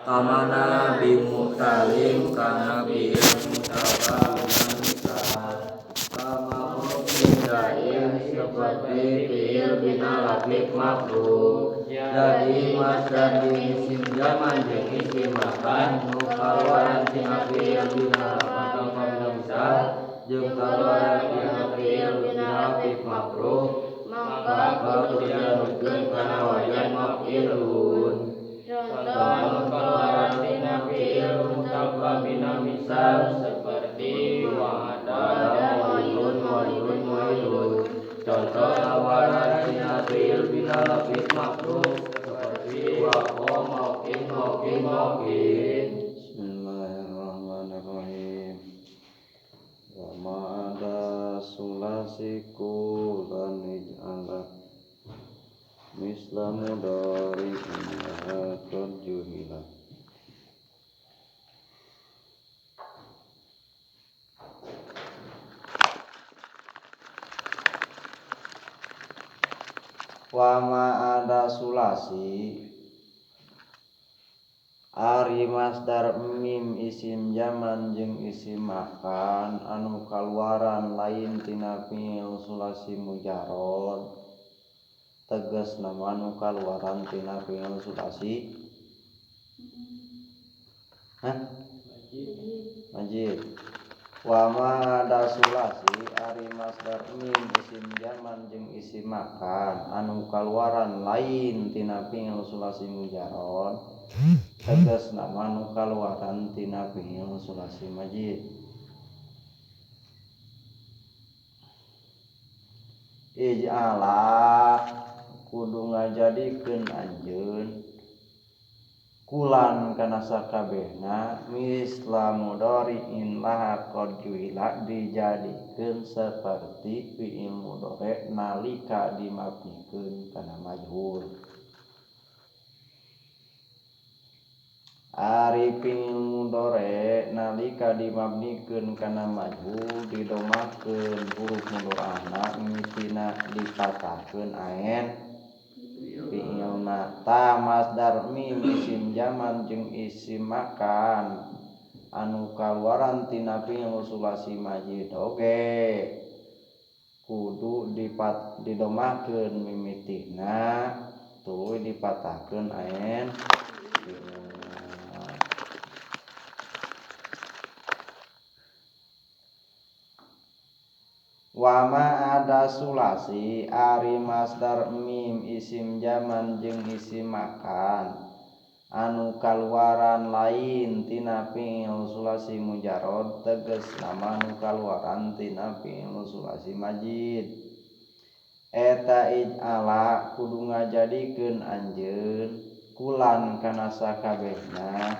kamana bimutalim kana bil mutaba bisa kama mudain seperti fiil bina lafik makruh jadi masdar di isim zaman jeung isim makan nu kaluaran tina fiil bina lafik makruh bisa jeung kaluaran tina fiil bina lafik makruh maka kudu dianutkeun kana wajan maf'ilun. Contoh kaluaran tina fiil mutaba bina misal seperti wa'ada mu'idun. Contoh kaluaran tina fiil bina lafik makruh seperti waqo mauqin. Bismillahirrahmanirrahim. Wa ma'ada sulasiku lan ij'ala misla mudhari'in qad juhila. Wa ma'ada sulasi ari masdar mim isim zaman jeung isim makan anu kaluaran lain tina fiil sulasi mujarrad tegasna anu kaluaran tina fiil sulasi majid. Wa ma'ada sulasi ari masdar mim isim zaman jeung isim makan anu kaluaran lain tina fiil sulasi mujarrad tegasna anu kaluaran tina fiil sulasi majid. Ij'ala kudu ngajadikeun anjeun kulan kana sakabehna misla mudhari'in laha qad juhila dijadikeun saperti fiil mudhari nalika dimabnikeun kana majhul. Ari fiil mudhari nalika dimabnikeun kana majhul didomahkeun huruf mudhari'na mimitina dipatahkeun ain fiilna. Ta masdar mim isim zaman jeung isim makan anu kaluaran tina fiil sulasi majid oge kudu didomahkeun mimitina tuluy dipatahkeun ain fiilna. Wa ma'ada sulasi ari masdar mim isim zaman jeung isim makan anu kaluaran lain tina fiil sulasi mujarrad tegasna anu kaluaran tina fiil sulasi majid. Eta ij'ala kudu ngajadikeun anjeun kulan kana sakabehna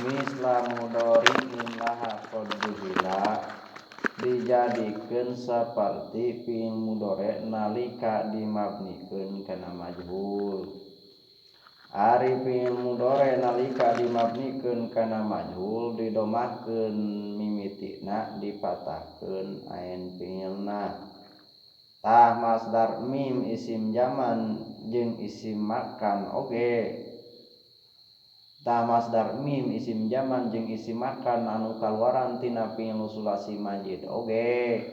misla mudhari'in laha qad juhila dijadikeun saperti fiil mudhari nalika dimabnikeun kana majhul. Ari fiil mudhari nalika dimabnikeun kana majhul didomahkeun mimitina dipatahkeun ain fiilna. Tah masdar mim isim zaman jeung isim makan oge. Ta masdar mim isim zaman jeung isim makan anu kaluaran tina fiil sulasi majid oge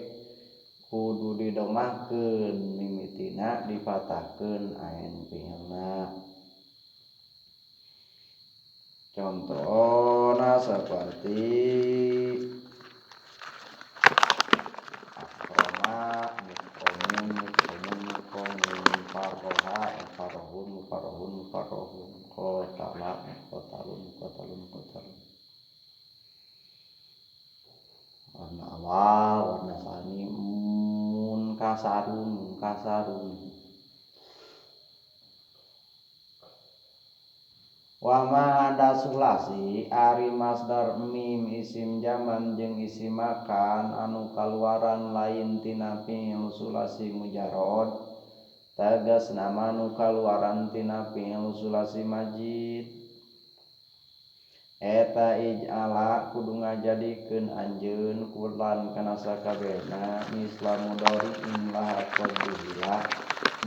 kudu didomahkeun mimitina dipatahkeun ain fiilna. Contohna seperti akroma mukromun farroha farrohun qotala qotalun. Warna awal warna sani munkasarun. Wa ma'ada sulasi ari masdar mim isim zaman jeung isim makan anu kaluaran lain tina fiil sulasi mujarrad tegasna anu kaluaran tina fiil sulasi majid. Eta ij'ala kudu ngajadikeun anjeun kulan kana sakabehna misla mudhari'in laha qad juhila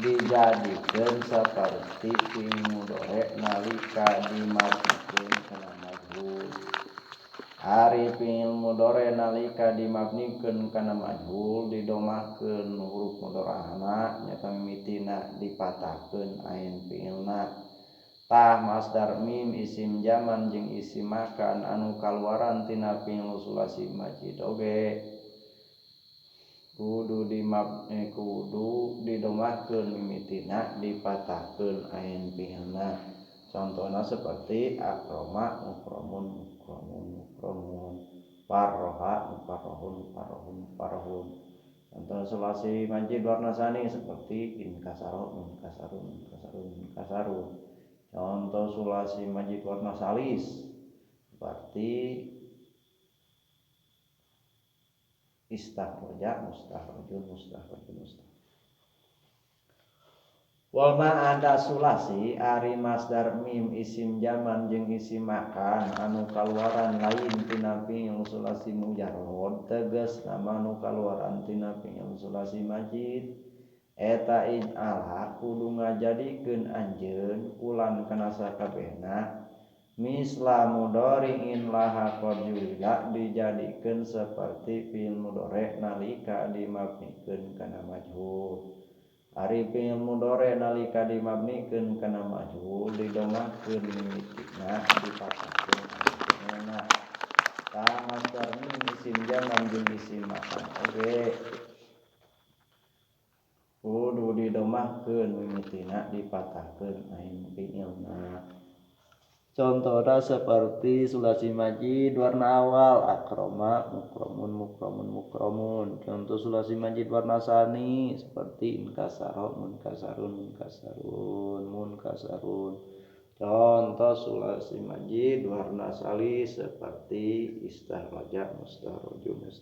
dijadikeun saperti fiil mudhari nalika dimabnikeun Ari fiil mudhari nalika dimabnikeun kana majhul didomahkeun huruf mudharana nya mimitina dipatahkeun ain fiilna. Tah masdar mim isim zaman jeung isim makan anu kaluaran tina fiil sulasi majid oge kudu didomahkeun mimitina dipatahkeun ain fiilna. Contohna seperti akroma mukromun farroha farrohun. Contoh sulasi majid warna sani seperti inkasarun. Contoh sulasi majid warna salis seperti istahroja mustahrojun. Wal ma ada sulasi ari masdar mim isim zaman jeung isim makan anu kaluaran lain tina fiil sulasi mujarrad tegasna anu kaluaran tina fiil sulasi majid eta ij'ala kudu ngajadikeun anjeun ulan kana sakabehna misla mudhari'in laha qad julila dijadikeun saperti fiil mudhari nalika dimabnikeun kana majhul. Ari fiil mudhari nalika dimabnikeun kana majhul didomahkeun mimitina dipatahkeun fiilna. Tah masdar mim isim zaman jeung isim makan oge kudu didomahkeun mimitina dipatahkeun ain fiilna. Contohna seperti sulasi majid warna awal akroma mukromun. Contoh sulasi majid warna sani seperti inkasaro munkasarun. Contoh sulasi majid warna salis seperti istahroja mustarojun.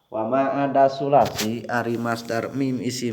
Wa ma ada sulasi ari masdar mim isim